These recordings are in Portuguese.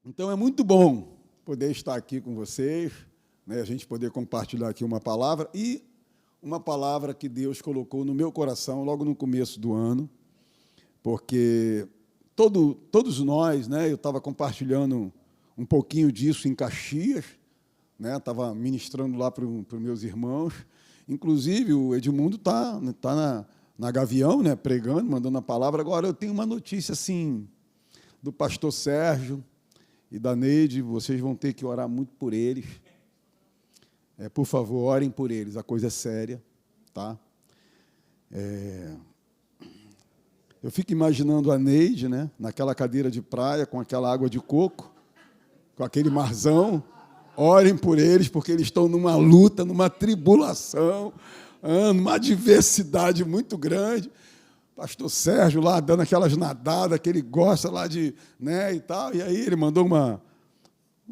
Então, é muito bom poder estar aqui com vocês, né, a gente poder compartilhar aqui uma palavra, e uma palavra que Deus colocou no meu coração logo no começo do ano, porque todos nós, né, eu estava compartilhando um pouquinho disso em Caxias, né, estava ministrando lá para os meus irmãos, inclusive o Edmundo está na Gavião, né, pregando, mandando a palavra. Agora, eu tenho uma notícia assim, do pastor Sérgio e da Neide, vocês vão ter que orar muito por eles. Por favor, orem por eles, a coisa é séria. Tá? Eu fico imaginando a Neide, né, naquela cadeira de praia, com aquela água de coco, com aquele marzão. Orem por eles, porque eles estão numa luta, numa tribulação, numa adversidade muito grande. Pastor Sérgio lá dando aquelas nadadas que ele gosta lá de, né, e tal. E aí ele mandou não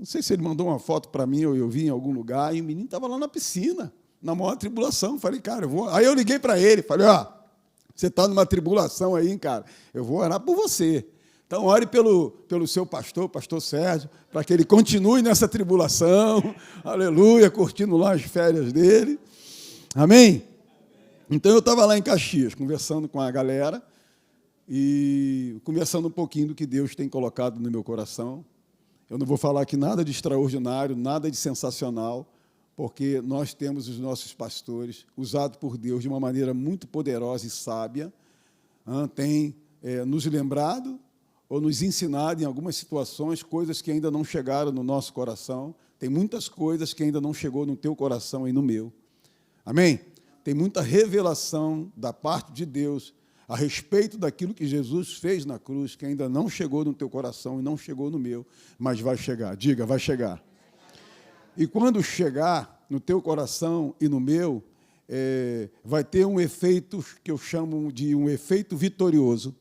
sei se ele mandou uma foto para mim ou eu vi em algum lugar, e o menino estava lá na piscina, na maior tribulação. Falei, cara, eu vou. Aí eu liguei para ele, falei, você está numa tribulação aí, cara, eu vou orar por você. Então, ore pelo seu pastor Sérgio, para que ele continue nessa tribulação, aleluia, curtindo lá as férias dele. Amém? Então, eu estava lá em Caxias, conversando com a galera e conversando um pouquinho do que Deus tem colocado no meu coração. Eu não vou falar aqui nada de extraordinário, nada de sensacional, porque nós temos os nossos pastores, usados por Deus de uma maneira muito poderosa e sábia, tem nos lembrado ou nos ensinado em algumas situações, coisas que ainda não chegaram no nosso coração. Tem muitas coisas que ainda não chegou no teu coração e no meu. Amém? Tem muita revelação da parte de Deus a respeito daquilo que Jesus fez na cruz, que ainda não chegou no teu coração e não chegou no meu, mas vai chegar. Diga, vai chegar. E quando chegar no teu coração e no meu, vai ter um efeito que eu chamo de um efeito vitorioso,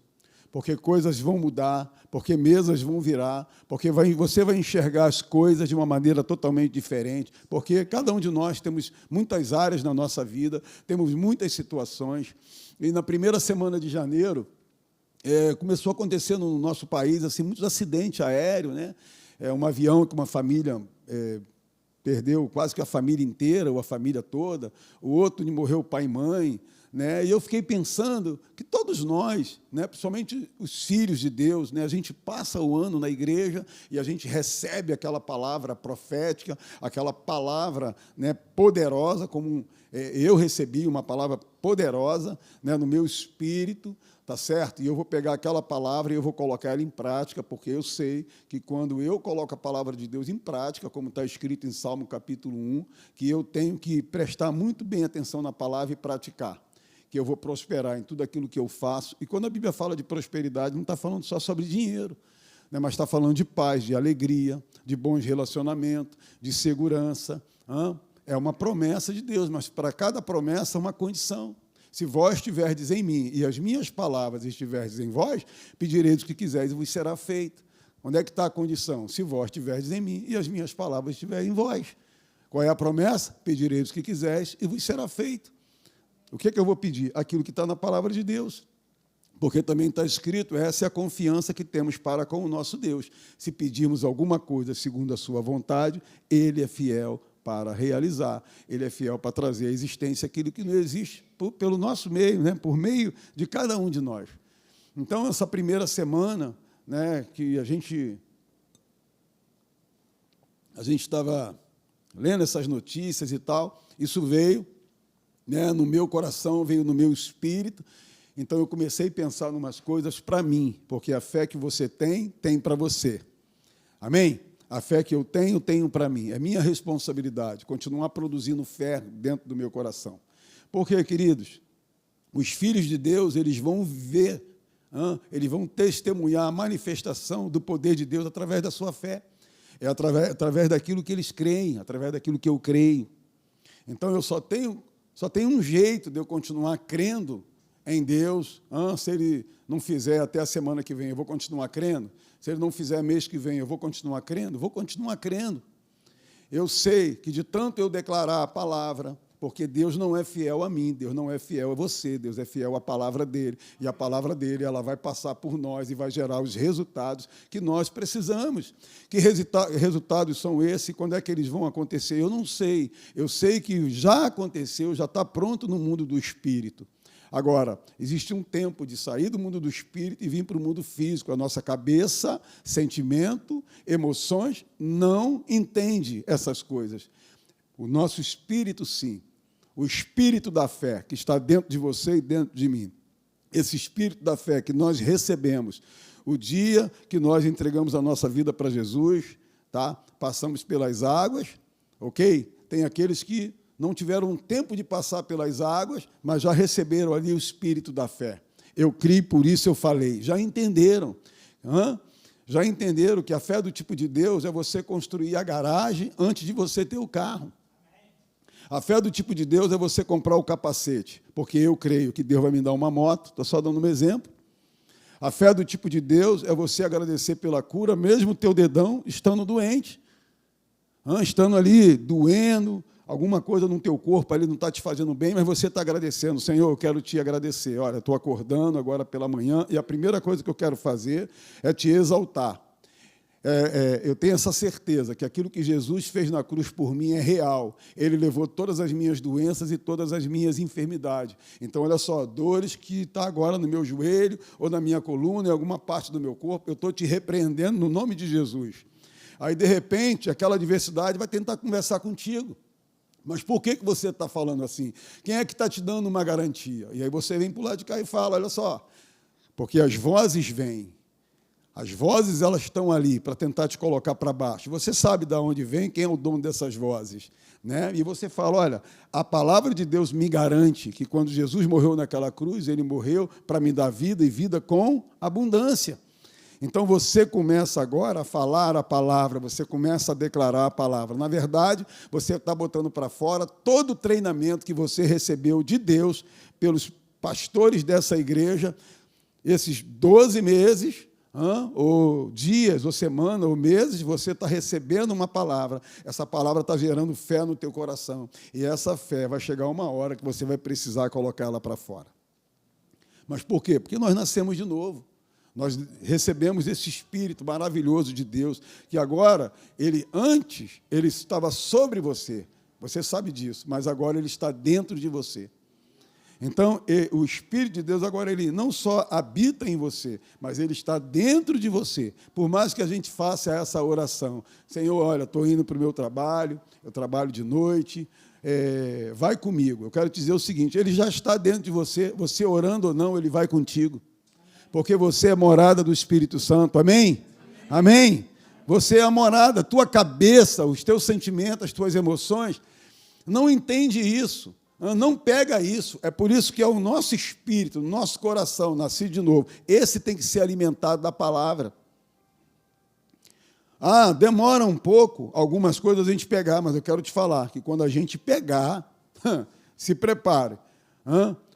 porque coisas vão mudar, porque mesas vão virar, porque você vai enxergar as coisas de uma maneira totalmente diferente, porque cada um de nós temos muitas áreas na nossa vida, temos muitas situações, e na primeira semana de janeiro, começou a acontecer no nosso país assim, muitos acidentes aéreos, né? Um avião que uma família perdeu quase que a família inteira, ou a família toda, o outro morreu pai e mãe, né? E eu fiquei pensando que todos nós, né, principalmente os filhos de Deus, né, a gente passa o ano na igreja e a gente recebe aquela palavra profética, aquela palavra, né, poderosa, como eu recebi uma palavra poderosa, né, no meu espírito, tá certo? E eu vou pegar aquela palavra e eu vou colocar ela em prática, porque eu sei que quando eu coloco a palavra de Deus em prática, como está escrito em Salmo capítulo 1, que eu tenho que prestar muito bem atenção na palavra e praticar, que eu vou prosperar em tudo aquilo que eu faço. E quando a Bíblia fala de prosperidade, não está falando só sobre dinheiro, né, mas está falando de paz, de alegria, de bons relacionamentos, de segurança. É uma promessa de Deus, mas para cada promessa uma condição. Se vós estiverdes em mim e as minhas palavras estiverdes em vós, pedireis o que quiseres e vos será feito. Onde é que está a condição? Se vós estiverdes em mim e as minhas palavras estiverem em vós. Qual é a promessa? Pedireis o que quiseres e vos será feito. O que é que eu vou pedir? Aquilo que está na palavra de Deus. Porque também está escrito, essa é a confiança que temos para com o nosso Deus. Se pedirmos alguma coisa segundo a sua vontade, Ele é fiel para realizar. Ele é fiel para trazer à existência aquilo que não existe pelo nosso meio, né? Por meio de cada um de nós. Então, essa primeira semana, né, que a gente estava lendo essas notícias e tal, isso veio, né, no meu coração, veio no meu espírito. Então, eu comecei a pensar em umas coisas para mim, porque a fé que você tem para você. Amém? A fé que eu tenho para mim. É minha responsabilidade continuar produzindo fé dentro do meu coração. Porque, queridos, os filhos de Deus, eles vão ver, eles vão testemunhar a manifestação do poder de Deus através da sua fé. É através daquilo que eles creem, através daquilo que eu creio. Então, eu só tenho um jeito de eu continuar crendo em Deus. Se Ele não fizer até a semana que vem, eu vou continuar crendo. Se Ele não fizer mês que vem, eu vou continuar crendo? Vou continuar crendo. Eu sei que de tanto eu declarar a palavra, Porque Deus não é fiel a mim, Deus não é fiel a você, Deus é fiel à palavra dele. E a palavra dele, ela vai passar por nós e vai gerar os resultados que nós precisamos. Que resultados são esses? Quando é que eles vão acontecer? Eu não sei. Eu sei que já aconteceu, já está pronto no mundo do espírito. Agora, existe um tempo de sair do mundo do espírito e vir para o mundo físico. A nossa cabeça, sentimento, emoções, não entende essas coisas. O nosso espírito, sim. O espírito da fé que está dentro de você e dentro de mim. Esse espírito da fé que nós recebemos o dia que nós entregamos a nossa vida para Jesus, tá? Passamos pelas águas, ok? Tem aqueles que não tiveram tempo de passar pelas águas, mas já receberam ali o espírito da fé. Eu criei, por isso eu falei. Já entenderam? Já entenderam que a fé do tipo de Deus é você construir a garagem antes de você ter o carro. A fé do tipo de Deus é você comprar o capacete, porque eu creio que Deus vai me dar uma moto, estou só dando um exemplo. A fé do tipo de Deus é você agradecer pela cura, mesmo o teu dedão estando doente, estando ali doendo, alguma coisa no teu corpo ali não está te fazendo bem, mas você está agradecendo. Senhor, eu quero te agradecer. Olha, estou acordando agora pela manhã e a primeira coisa que eu quero fazer é te exaltar. Eu tenho essa certeza que aquilo que Jesus fez na cruz por mim é real. Ele levou todas as minhas doenças e todas as minhas enfermidades. Então, olha só, dores que estão agora no meu joelho ou na minha coluna, em alguma parte do meu corpo, eu estou te repreendendo no nome de Jesus. Aí, de repente, aquela adversidade vai tentar conversar contigo. Mas por que você está falando assim? Quem é que está te dando uma garantia? E aí você vem para o lado de cá e fala, olha só, porque as vozes vêm. As vozes, elas estão ali para tentar te colocar para baixo. Você sabe de onde vem, quem é o dono dessas vozes. Né? E você fala, olha, a palavra de Deus me garante que quando Jesus morreu naquela cruz, ele morreu para me dar vida e vida com abundância. Então, você começa agora a falar a palavra, você começa a declarar a palavra. Na verdade, você está botando para fora todo o treinamento que você recebeu de Deus pelos pastores dessa igreja, esses 12 meses, ou dias, ou semanas, ou meses, você está recebendo uma palavra. Essa palavra está gerando fé no teu coração. E essa fé vai chegar uma hora que você vai precisar colocá-la para fora. Mas por quê? Porque nós nascemos de novo. Nós recebemos esse Espírito maravilhoso de Deus, que agora, antes, ele estava sobre você. Você sabe disso, mas agora ele está dentro de você. Então, o Espírito de Deus agora, ele não só habita em você, mas ele está dentro de você. Por mais que a gente faça essa oração, Senhor, olha, estou indo para o meu trabalho, eu trabalho de noite, vai comigo. Eu quero te dizer o seguinte, ele já está dentro de você, você orando ou não, ele vai contigo. Porque você é morada do Espírito Santo, amém? Amém? Você é a morada, a tua cabeça, os teus sentimentos, as tuas emoções, não entende isso. Não pega isso, é por isso que é o nosso espírito, o nosso coração, nascido de novo. Esse tem que ser alimentado da palavra. Demora um pouco algumas coisas a gente pegar, mas eu quero te falar que quando a gente pegar, se prepare,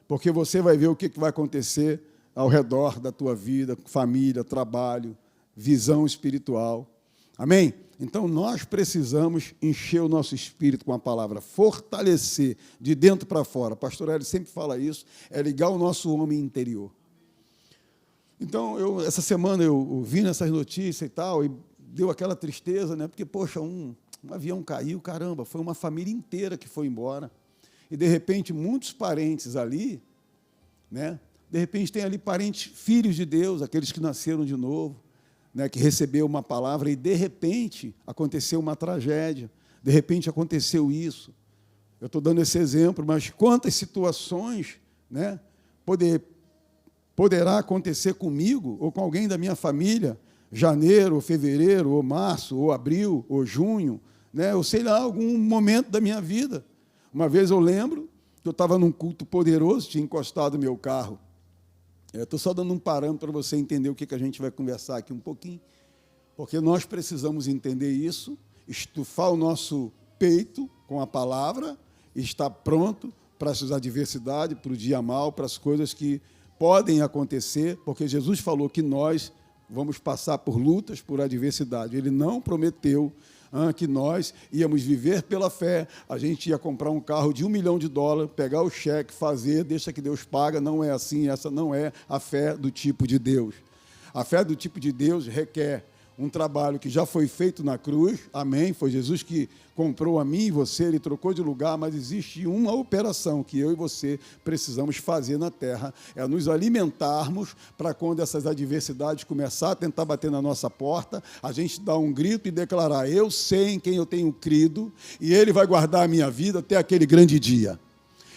porque você vai ver o que vai acontecer ao redor da tua vida, família, trabalho, visão espiritual. Amém? Então, nós precisamos encher o nosso espírito com a palavra, fortalecer de dentro para fora. Pastor Hélio sempre fala isso, é ligar o nosso homem interior. Então, essa semana eu vi nessas notícias e tal, e deu aquela tristeza, né? Porque, poxa, um avião caiu, caramba, foi uma família inteira que foi embora. E, de repente, muitos parentes ali, né? De repente, tem ali parentes, filhos de Deus, aqueles que nasceram de novo, né, que recebeu uma palavra e, de repente, aconteceu uma tragédia, de repente aconteceu isso. Eu estou dando esse exemplo, mas quantas situações, né, poderá acontecer comigo ou com alguém da minha família, janeiro, ou fevereiro, ou março, ou abril, ou junho, né, ou sei lá, algum momento da minha vida. Uma vez eu lembro que eu estava num culto poderoso, tinha encostado meu carro. Estou só dando um parâmetro para você entender o que a gente vai conversar aqui um pouquinho, porque nós precisamos entender isso, estufar o nosso peito com a palavra e estar pronto para as adversidades, para o dia mal, para as coisas que podem acontecer, porque Jesus falou que nós vamos passar por lutas, por adversidade. Ele não prometeu que nós íamos viver pela fé, a gente ia comprar um carro de $1 milhão, pegar o cheque, fazer, deixa que Deus paga. Não é assim, essa não é a fé do tipo de Deus. A fé do tipo de Deus requer um trabalho que já foi feito na cruz, amém, foi Jesus que comprou a mim e você, ele trocou de lugar, mas existe uma operação que eu e você precisamos fazer na terra, é nos alimentarmos para quando essas adversidades começar a tentar bater na nossa porta, a gente dar um grito e declarar: eu sei em quem eu tenho crido e ele vai guardar a minha vida até aquele grande dia.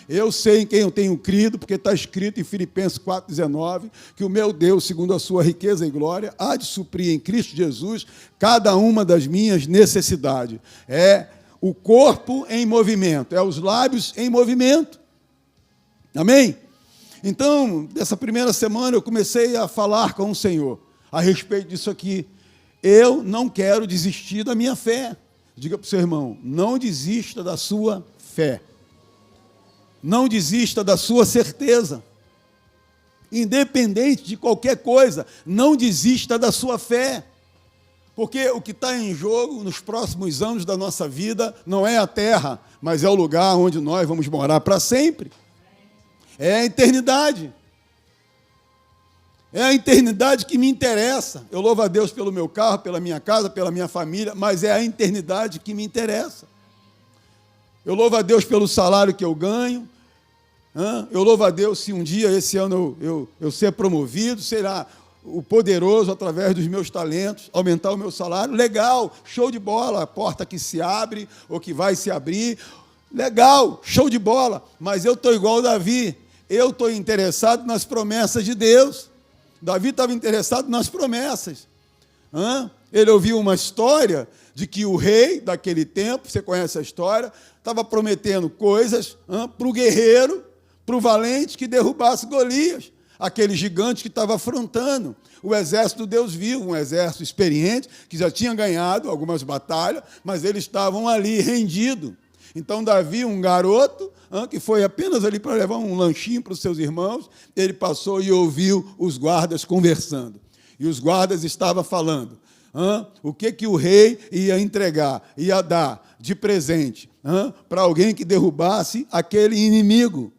Eu sei em quem eu tenho crido, porque está escrito em Filipenses 4,19, que o meu Deus, segundo a sua riqueza e glória, há de suprir em Cristo Jesus cada uma das minhas necessidades. É o corpo em movimento, é os lábios em movimento. Amém? Então, dessa primeira semana, eu comecei a falar com o Senhor a respeito disso aqui. Eu não quero desistir da minha fé. Diga para o seu irmão: não desista da sua fé. Não desista da sua certeza. Independente de qualquer coisa, não desista da sua fé. Porque o que está em jogo nos próximos anos da nossa vida não é a terra, mas é o lugar onde nós vamos morar para sempre. É a eternidade. É a eternidade que me interessa. Eu louvo a Deus pelo meu carro, pela minha casa, pela minha família, mas é a eternidade que me interessa. Eu louvo a Deus pelo salário que eu ganho. Eu louvo a Deus se um dia, esse ano, eu ser promovido, será o poderoso, através dos meus talentos, aumentar o meu salário. Legal, show de bola, a porta que se abre ou que vai se abrir. Legal, show de bola, mas eu estou igual o Davi. Eu estou interessado nas promessas de Deus. Davi estava interessado nas promessas. Ele ouviu uma história de que o rei daquele tempo, você conhece a história, estava prometendo coisas para o guerreiro, para o valente que derrubasse Golias, aquele gigante que estava afrontando o exército do Deus vivo, um exército experiente, que já tinha ganhado algumas batalhas, mas eles estavam ali rendidos. Então, Davi, um garoto, que foi apenas ali para levar um lanchinho para os seus irmãos, ele passou e ouviu os guardas conversando. E os guardas estavam falando o que o rei ia entregar, ia dar de presente para alguém que derrubasse aquele inimigo.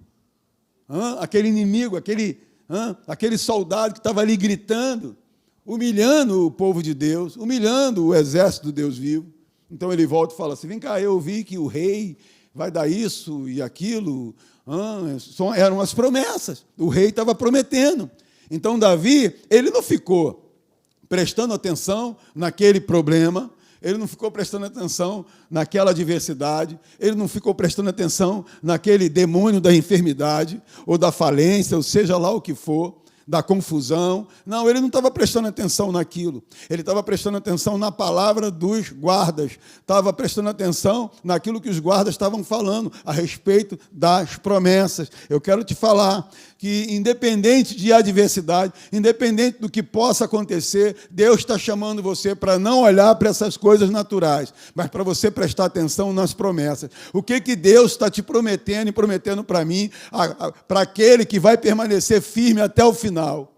Aquele inimigo, aquele soldado que estava ali gritando, humilhando o povo de Deus, humilhando o exército do Deus vivo. Então ele volta e fala assim: vem cá, eu ouvi que o rei vai dar isso e aquilo. Eram as promessas, o rei estava prometendo. Então Davi, ele não ficou prestando atenção naquele problema, ele não ficou prestando atenção naquela adversidade, ele não ficou prestando atenção naquele demônio da enfermidade, ou da falência, ou seja lá o que for, da confusão. Não, ele não estava prestando atenção naquilo. Ele estava prestando atenção na palavra dos guardas. Estava prestando atenção naquilo que os guardas estavam falando a respeito das promessas. Eu quero te falar que, independente de adversidade, independente do que possa acontecer, Deus está chamando você para não olhar para essas coisas naturais, mas para você prestar atenção nas promessas. O que Deus está te prometendo e prometendo para mim, para aquele que vai permanecer firme até o final.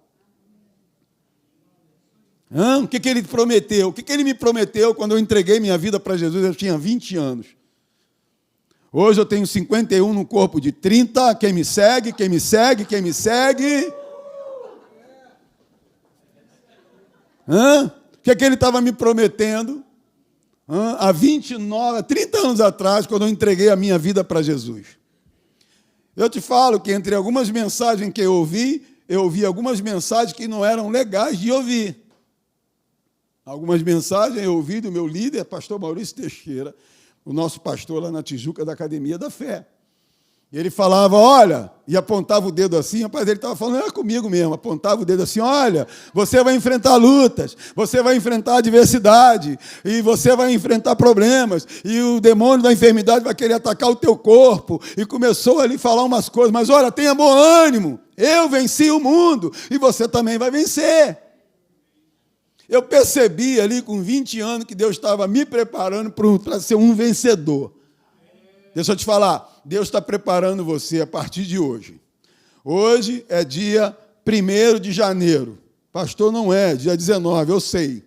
O que ele prometeu? O que ele me prometeu quando eu entreguei minha vida para Jesus? Eu tinha 20 anos. Hoje eu tenho 51 no corpo de 30. Quem me segue, quem me segue, quem me segue. O que ele estava me prometendo há 30 anos atrás, quando eu entreguei a minha vida para Jesus? Eu te falo que entre algumas mensagens que eu ouvi algumas mensagens que não eram legais de ouvir. Algumas mensagens eu ouvi do meu líder, pastor Maurício Teixeira, o nosso pastor lá na Tijuca da Academia da Fé. E ele falava, olha, e apontava o dedo assim, rapaz, ele estava falando, era comigo mesmo, apontava o dedo assim, olha, você vai enfrentar lutas, você vai enfrentar adversidade, e você vai enfrentar problemas, e o demônio da enfermidade vai querer atacar o teu corpo, e começou ali a falar umas coisas, mas olha, tenha bom ânimo, eu venci o mundo, e você também vai vencer. Eu percebi ali com 20 anos que Deus estava me preparando para ser um vencedor. Deixa eu te falar, Deus está preparando você a partir de hoje. Hoje é dia 1º de janeiro. Pastor, não é, dia 19, eu sei.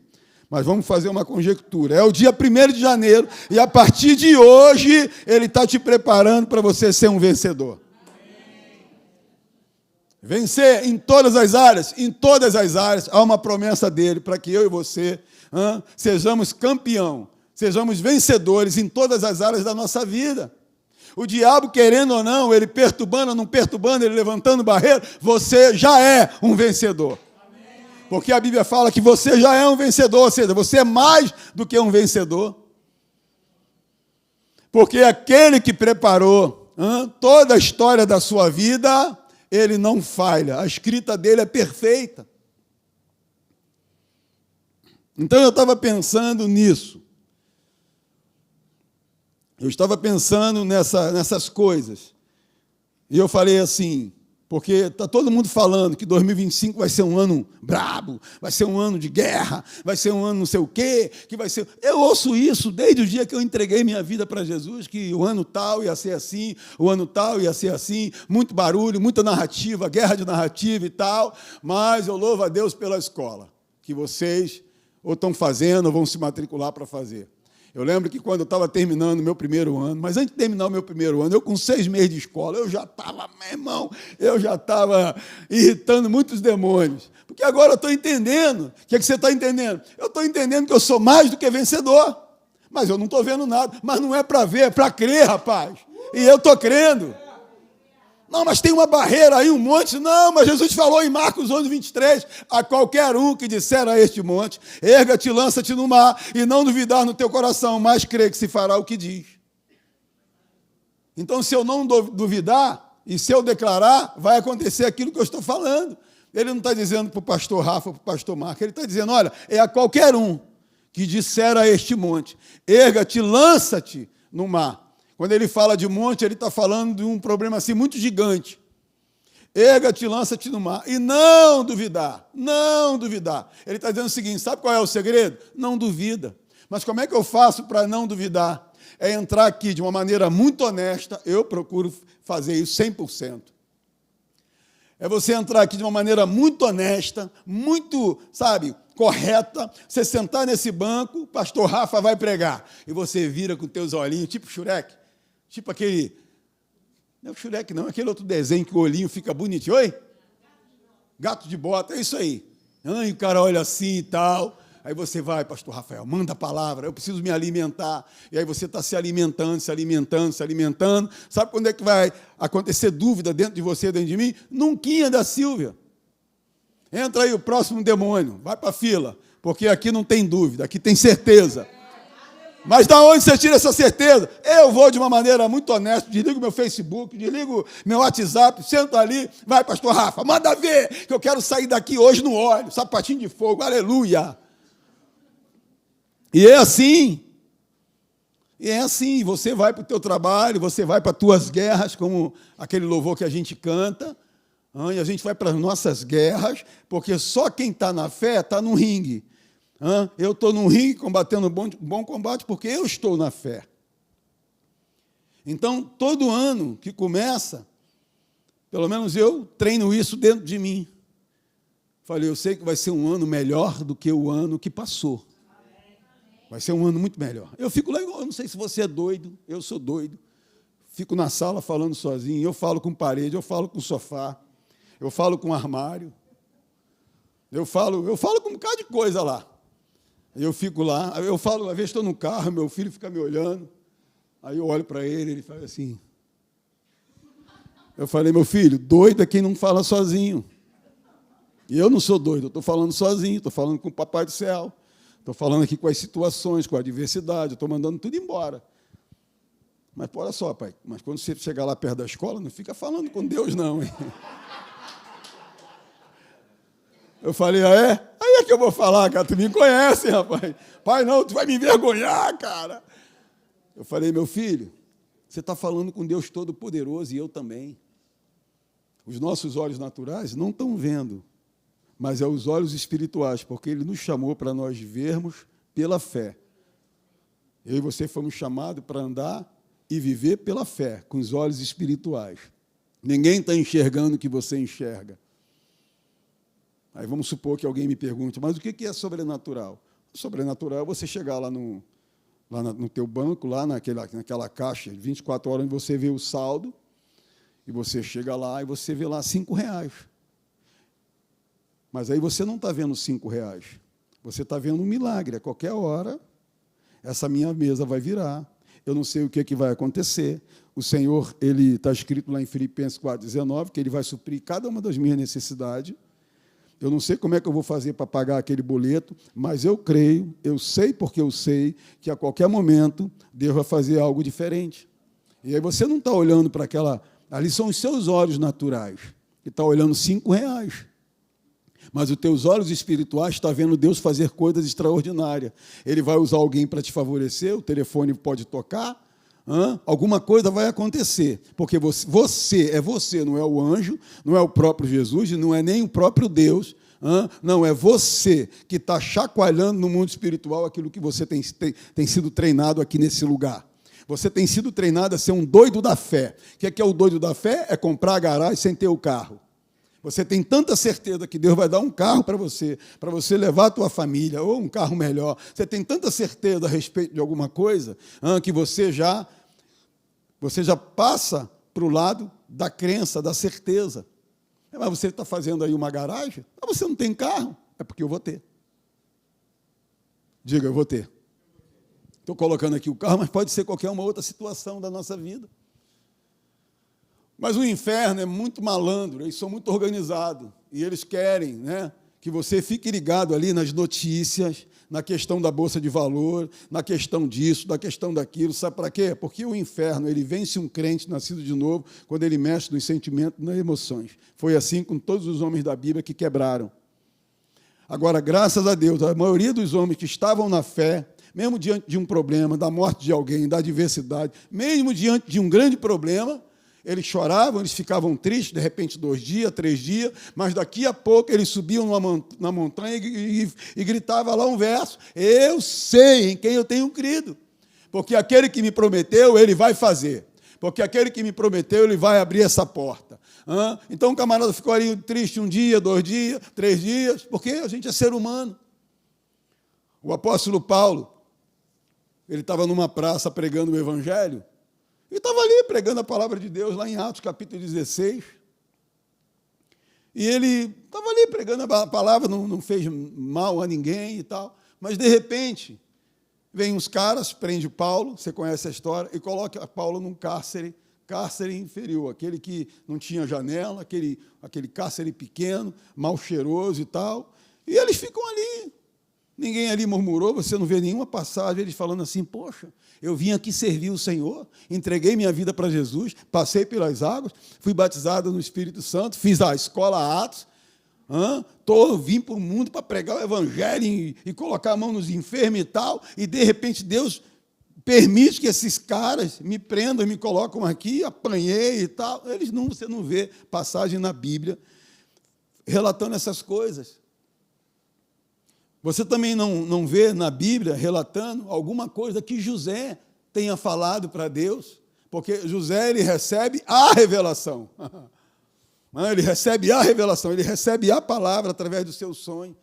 Mas vamos fazer uma conjectura. É o dia 1º de janeiro e, a partir de hoje, Ele está te preparando para você ser um vencedor. Vencer em todas as áreas. Em todas as áreas, há uma promessa dEle para que eu e você sejamos campeão, sejamos vencedores em todas as áreas da nossa vida. O diabo, querendo ou não, ele perturbando ou não perturbando, ele levantando barreira, você já é um vencedor. Porque a Bíblia fala que você já é um vencedor, ou seja, você é mais do que um vencedor. Porque aquele que preparou toda a história da sua vida, ele não falha. A escrita dele é perfeita. Então eu estava pensando nisso. Eu estava pensando nessas coisas. E eu falei assim, porque está todo mundo falando que 2025 vai ser um ano brabo, vai ser um ano de guerra, vai ser um ano não sei o quê, que vai ser... Eu ouço isso desde o dia que eu entreguei minha vida para Jesus, que o ano tal ia ser assim, o ano tal ia ser assim, muito barulho, muita narrativa, guerra de narrativa e tal, mas eu louvo a Deus pela escola, que vocês ou estão fazendo ou vão se matricular para fazer. Eu lembro que quando eu estava terminando o meu 1º ano, mas antes de terminar o meu 1º ano, eu com 6 meses de escola, eu já estava, meu irmão, eu já estava irritando muitos demônios. Porque agora eu estou entendendo. O que você está entendendo? Eu estou entendendo que eu sou mais do que vencedor. Mas eu não estou vendo nada. Mas não é para ver, é para crer, rapaz. E eu estou crendo. Não, mas tem uma barreira aí, um monte. Não, mas Jesus falou em Marcos 11:23, a qualquer um que disser a este monte, erga-te, lança-te no mar, e não duvidar no teu coração, mas crê que se fará o que diz. Então, se eu não duvidar, e se eu declarar, vai acontecer aquilo que eu estou falando. Ele não está dizendo para o pastor Rafa, para o pastor Marco, ele está dizendo, olha, é a qualquer um que disser a este monte, erga-te, lança-te no mar. Quando ele fala de monte, ele está falando de um problema assim muito gigante. Erga-te, lança-te no mar. E não duvidar, não duvidar. Ele está dizendo o seguinte, sabe qual é o segredo? Não duvida. Mas como é que eu faço para não duvidar? É entrar aqui de uma maneira muito honesta, eu procuro fazer isso 100%. É você entrar aqui de uma maneira muito honesta, muito, correta, você sentar nesse banco, o pastor Rafa vai pregar, e você vira com teus olhinhos, tipo Shurek, tipo aquele, não é o Shurek não, aquele outro desenho que o olhinho fica bonitinho, oi? Gato de bota, é isso aí. E o cara olha assim e tal, aí você vai, pastor Rafael, manda a palavra, eu preciso me alimentar, e aí você está se alimentando, sabe quando é que vai acontecer dúvida dentro de você, dentro de mim? Nunquinha da Silvia. Entra aí o próximo demônio, vai para a fila, porque aqui não tem dúvida, aqui tem certeza. Mas da onde você tira essa certeza? Eu vou de uma maneira muito honesta, desligo meu Facebook, desligo meu WhatsApp, sento ali, vai, pastor Rafa, manda ver, que eu quero sair daqui hoje no óleo, sapatinho de fogo, aleluia. E é assim, você vai para o teu trabalho, você vai para as tuas guerras, como aquele louvor que a gente canta, e a gente vai para as nossas guerras, porque só quem está na fé está no ringue. Eu estou no ringue combatendo um bom combate porque eu estou na fé. Então, todo ano que começa, pelo menos eu treino isso dentro de mim. Falei, eu sei que vai ser um ano melhor do que o ano que passou. Vai ser um ano muito melhor. Eu fico lá, eu não sei se você é doido, eu sou doido. Fico na sala falando sozinho, eu falo com parede, eu falo com sofá, eu falo com armário, eu falo com um bocado de coisa lá. Eu fico lá, eu falo, às vezes estou no carro, meu filho fica me olhando, aí eu olho para ele, ele faz assim. Eu falei, meu filho, doido é quem não fala sozinho. E eu não sou doido, eu estou falando sozinho, estou falando com o Papai do Céu, estou falando aqui com as situações, com a adversidade, estou mandando tudo embora. Mas olha só, pai, mas quando você chegar lá perto da escola, não fica falando com Deus, não, hein? Eu falei, é? Aí é que eu vou falar, cara, tu me conhece, rapaz. Pai, não, tu vai me envergonhar, cara. Eu falei, meu filho, você está falando com Deus Todo-Poderoso e eu também. Os nossos olhos naturais não estão vendo, mas é os olhos espirituais, porque Ele nos chamou para nós vermos pela fé. Eu e você fomos chamados para andar e viver pela fé, com os olhos espirituais. Ninguém está enxergando o que você enxerga. Aí vamos supor que alguém me pergunte, mas o que é sobrenatural? Sobrenatural é você chegar lá no teu banco, lá naquela caixa, 24 horas, onde você vê o saldo, e você chega lá e você vê lá R$5. Mas aí você não está vendo R$5. Você está vendo um milagre. A qualquer hora, essa minha mesa vai virar. Eu não sei o que vai acontecer. O Senhor, ele está escrito lá em Filipenses 4,19, que Ele vai suprir cada uma das minhas necessidades. Eu não sei como é que eu vou fazer para pagar aquele boleto, mas eu creio, eu sei porque eu sei, que a qualquer momento Deus vai fazer algo diferente. E aí você não está olhando para aquela... Ali são os seus olhos naturais, que está olhando R$5. Mas os teus olhos espirituais estão vendo Deus fazer coisas extraordinárias. Ele vai usar alguém para te favorecer, o telefone pode tocar, alguma coisa vai acontecer, porque você é você, não é o anjo, não é o próprio Jesus, e não é nem o próprio Deus, não, é você que está chacoalhando no mundo espiritual aquilo que você tem sido treinado aqui nesse lugar. Você tem sido treinado a ser um doido da fé. O que é o doido da fé? É comprar a garagem sem ter o carro. Você tem tanta certeza que Deus vai dar um carro para você levar a tua família, ou um carro melhor. Você tem tanta certeza a respeito de alguma coisa, que você já passa para o lado da crença, da certeza. Mas você está fazendo aí uma garagem? Mas você não tem carro? É porque eu vou ter. Diga, eu vou ter. Estou colocando aqui o carro, mas pode ser qualquer uma outra situação da nossa vida. Mas o inferno é muito malandro, eles são muito organizados, e eles querem, que você fique ligado ali nas notícias, na questão da bolsa de valor, na questão disso, na questão daquilo. Sabe para quê? Porque o inferno, ele vence um crente nascido de novo quando ele mexe nos sentimentos, nas emoções. Foi assim com todos os homens da Bíblia que quebraram. Agora, graças a Deus, a maioria dos homens que estavam na fé, mesmo diante de um problema, da morte de alguém, da adversidade, mesmo diante de um grande problema, eles choravam, eles ficavam tristes, de repente 2 dias, 3 dias, mas daqui a pouco eles subiam na montanha e gritavam lá um verso: eu sei em quem eu tenho crido, porque aquele que me prometeu, ele vai fazer, porque aquele que me prometeu, ele vai abrir essa porta. Então o camarada ficou ali triste 1 dia, 2 dias, 3 dias, porque a gente é ser humano. O apóstolo Paulo, ele estava numa praça pregando o evangelho, e estava ali pregando a palavra de Deus, lá em Atos, capítulo 16. E ele estava ali pregando a palavra, não fez mal a ninguém e tal. Mas, de repente, vem uns caras, prende Paulo, você conhece a história, e coloca Paulo num cárcere inferior, aquele que não tinha janela, aquele cárcere pequeno, mal cheiroso e tal. E eles ficam ali. Ninguém ali murmurou, você não vê nenhuma passagem, eles falando assim: poxa, eu vim aqui servir o Senhor, entreguei minha vida para Jesus, passei pelas águas, fui batizado no Espírito Santo, fiz a escola Atos, vim para o mundo para pregar o Evangelho e colocar a mão nos enfermos e tal, e de repente Deus permite que esses caras me prendam e me colocam aqui, apanhei e tal. Você não vê passagem na Bíblia relatando essas coisas. Você também não vê na Bíblia relatando alguma coisa que José tenha falado para Deus, porque José, ele recebe a revelação. Ele recebe a revelação, ele recebe a palavra através do seu sonho.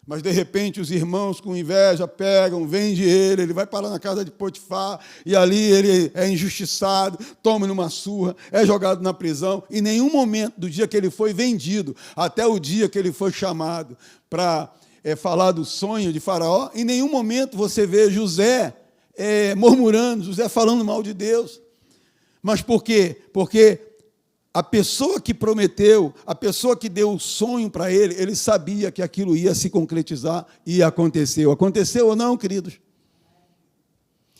Mas, de repente, os irmãos com inveja pegam, vendem ele vai parar na casa de Potifar, e ali ele é injustiçado, toma numa surra, é jogado na prisão. Em nenhum momento do dia que ele foi vendido, até o dia que ele foi chamado para falar do sonho de Faraó, em nenhum momento você vê José murmurando, José falando mal de Deus. Mas por quê? Porque a pessoa que prometeu, a pessoa que deu o sonho para ele sabia que aquilo ia se concretizar e aconteceu. Aconteceu ou não, queridos?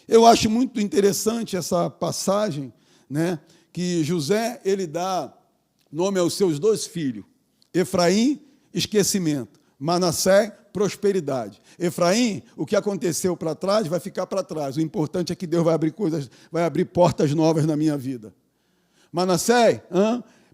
Eu acho muito interessante essa passagem, que José, ele dá nome aos seus 2 filhos. Efraim, esquecimento. Manassés, prosperidade. Efraim, o que aconteceu para trás, vai ficar para trás. O importante é que Deus vai abrir portas novas na minha vida. Manassés,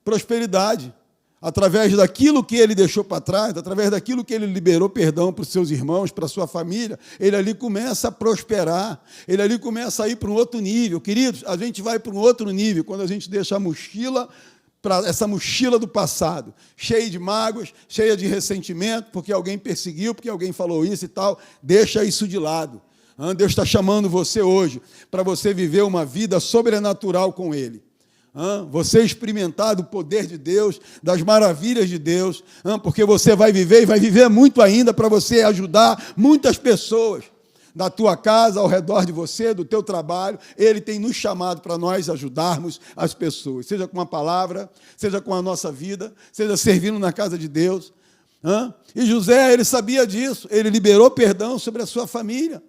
prosperidade. Através daquilo que ele deixou para trás, através daquilo que ele liberou perdão para os seus irmãos, para a sua família, ele ali começa a prosperar, ele ali começa a ir para um outro nível. Queridos, a gente vai para um outro nível quando a gente deixa a mochila para essa mochila do passado, cheia de mágoas, cheia de ressentimento, porque alguém perseguiu, porque alguém falou isso e tal. Deixa isso de lado. Deus está chamando você hoje para você viver uma vida sobrenatural com Ele. Você experimentar do poder de Deus, das maravilhas de Deus, porque você vai viver e vai viver muito ainda para você ajudar muitas pessoas da tua casa, ao redor de você, do teu trabalho. Ele tem nos chamado para nós ajudarmos as pessoas, seja com uma palavra, seja com a nossa vida, seja servindo na casa de Deus. E José, ele sabia disso, ele liberou perdão sobre a sua família.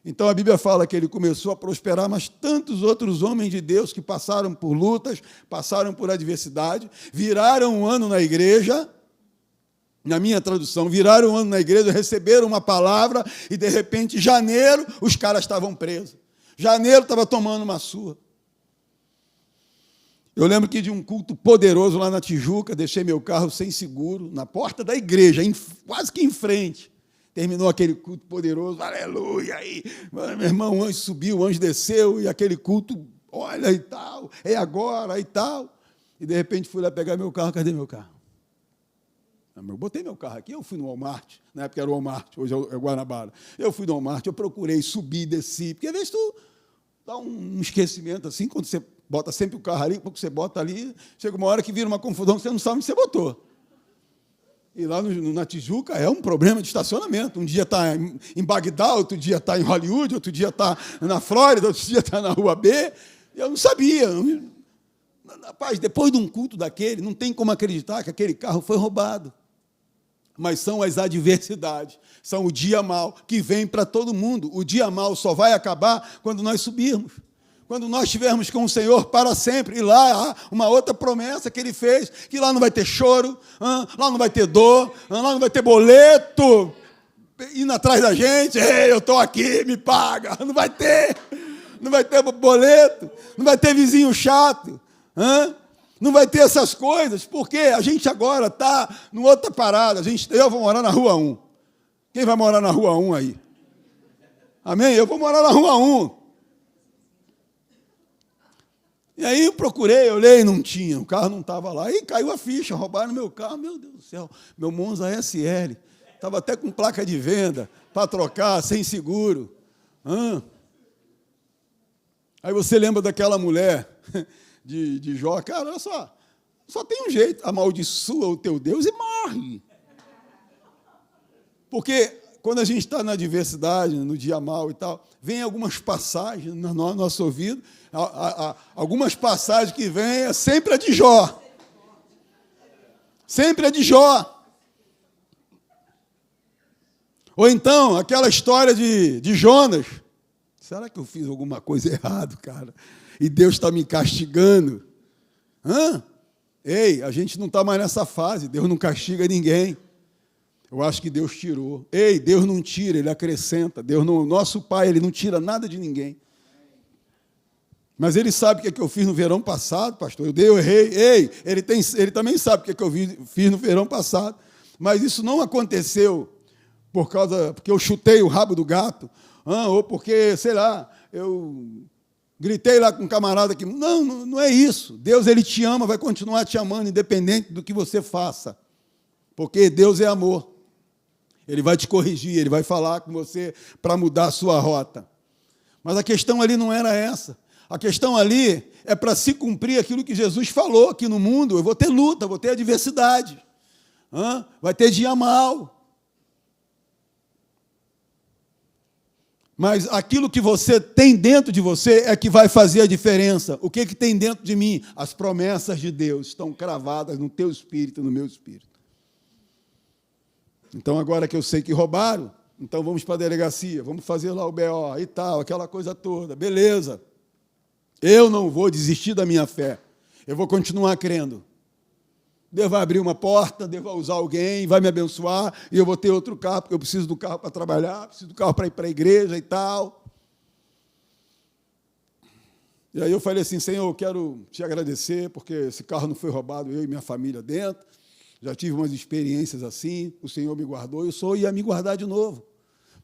Então a Bíblia fala que ele começou a prosperar, mas tantos outros homens de Deus que passaram por lutas, passaram por adversidade, viraram um ano na igreja. Na minha tradução, viraram um ano na igreja, receberam uma palavra e, de repente, janeiro, os caras estavam presos. Janeiro estava tomando uma surra. Eu lembro que de um culto poderoso lá na Tijuca, deixei meu carro sem seguro, na porta da igreja, quase que em frente. Terminou aquele culto poderoso, aleluia, aí, meu irmão, o anjo subiu, o anjo desceu, e aquele culto, olha e tal, é agora e tal. E, de repente, fui lá pegar meu carro, cadê meu carro? Eu botei meu carro aqui, eu fui no Walmart, na época era o Walmart, hoje é o Guanabara. Eu fui no Walmart, eu procurei, subi, desci, porque às vezes tu dá um esquecimento assim, quando você bota sempre o carro ali, porque você bota ali, chega uma hora que vira uma confusão, você não sabe onde você botou. E lá na Tijuca é um problema de estacionamento. Um dia está em Bagdá, outro dia está em Hollywood, outro dia está na Flórida, outro dia está na Rua B. Eu não sabia. Rapaz, depois de um culto daquele, não tem como acreditar que aquele carro foi roubado. Mas são as adversidades, são o dia mau que vem para todo mundo. O dia mau só vai acabar quando nós subirmos, quando nós estivermos com o Senhor para sempre. E lá há uma outra promessa que Ele fez, que lá não vai ter choro, lá não vai ter dor, lá não vai ter boleto indo atrás da gente. Ei, eu estou aqui, me paga. Não vai ter boleto, não vai ter vizinho chato, não vai ter essas coisas, porque a gente agora está numa outra parada. Eu vou morar na Rua 1. Quem vai morar na Rua 1 aí? Amém? Eu vou morar na Rua 1. E aí eu procurei, olhei, não tinha, o carro não estava lá. Aí caiu a ficha, roubaram meu carro, meu Deus do céu, meu Monza SL. Estava até com placa de venda para trocar, sem seguro. Aí você lembra daquela mulher de Jó? Cara, olha só tem um jeito, amaldiçoa o teu Deus e morre. Porque quando a gente está na adversidade, no dia mau e tal, vem algumas passagens no nosso ouvido, algumas passagens que vêm, é sempre a de Jó. Sempre a de Jó. Ou então, aquela história de Jonas. Será que eu fiz alguma coisa errada, cara? E Deus está me castigando? Ei, a gente não está mais nessa fase, Deus não castiga ninguém. Eu acho que Deus tirou. Ei, Deus não tira, Ele acrescenta. Nosso Pai, Ele não tira nada de ninguém. Mas Ele sabe o que eu fiz no verão passado, pastor. Eu errei. Ei, Ele também sabe o que eu fiz no verão passado. Mas isso não aconteceu porque eu chutei o rabo do gato, ou porque, sei lá, eu gritei lá com um camarada que... Não é isso. Deus, Ele te ama, vai continuar te amando, independente do que você faça. Porque Deus é amor. Ele vai te corrigir, Ele vai falar com você para mudar a sua rota. Mas a questão ali não era essa. A questão ali é para se cumprir aquilo que Jesus falou aqui no mundo. Eu vou ter luta, vou ter adversidade. Vai ter dia mau. Mas aquilo que você tem dentro de você é que vai fazer a diferença. O que tem dentro de mim? As promessas de Deus estão cravadas no teu espírito e no meu espírito. Então, agora que eu sei que roubaram, então vamos para a delegacia, vamos fazer lá o BO e tal, aquela coisa toda. Beleza. Eu não vou desistir da minha fé. Eu vou continuar crendo. Deus vai abrir uma porta, Deus vai usar alguém, vai me abençoar, e eu vou ter outro carro, porque eu preciso do carro para trabalhar, preciso do carro para ir para a igreja e tal. E aí eu falei assim, Senhor, eu quero te agradecer, porque esse carro não foi roubado, eu e minha família dentro. Já tive umas experiências assim, o Senhor me guardou, eu só ia me guardar de novo.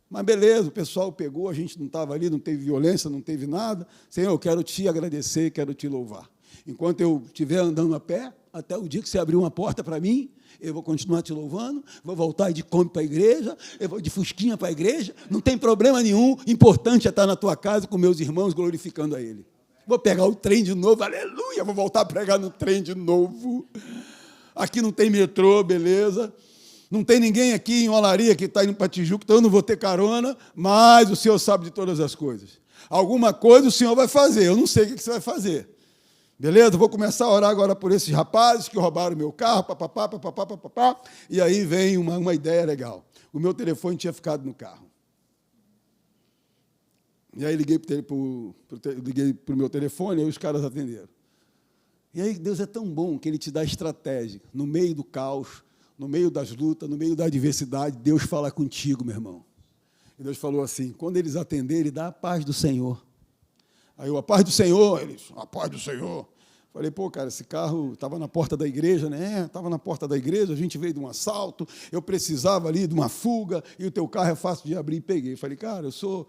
Mas beleza, o pessoal pegou, a gente não estava ali, não teve violência, não teve nada. Senhor, eu quero te agradecer, quero te louvar. Enquanto eu estiver andando a pé, até o dia que você abrir uma porta para mim, eu vou continuar te louvando, vou voltar de Kombi para a igreja, eu vou de Fusquinha para a igreja, não tem problema nenhum, importante é estar na tua casa com meus irmãos glorificando a Ele. Vou pegar o trem de novo, aleluia, vou voltar a pregar no trem de novo. Aqui não tem metrô, beleza. Não tem ninguém aqui em Olaria que está indo para Tijuca, então eu não vou ter carona, mas o Senhor sabe de todas as coisas. Alguma coisa o Senhor vai fazer, eu não sei o que você vai fazer. Beleza? Vou começar a orar agora por esses rapazes que roubaram meu carro, papapá, e aí vem uma ideia legal. O meu telefone tinha ficado no carro. E aí liguei para o meu telefone, e aí os caras atenderam. E aí Deus é tão bom que Ele te dá estratégia. No meio do caos, no meio das lutas, no meio da adversidade, Deus fala contigo, meu irmão. E Deus falou assim, quando eles atenderem, dá a paz do Senhor. Aí eu, a paz do Senhor, eles, a paz do Senhor. Falei, pô, cara, esse carro estava na porta da igreja, né? Estava na porta da igreja, a gente veio de um assalto, eu precisava ali de uma fuga, e o teu carro é fácil de abrir e peguei. Falei, cara, eu sou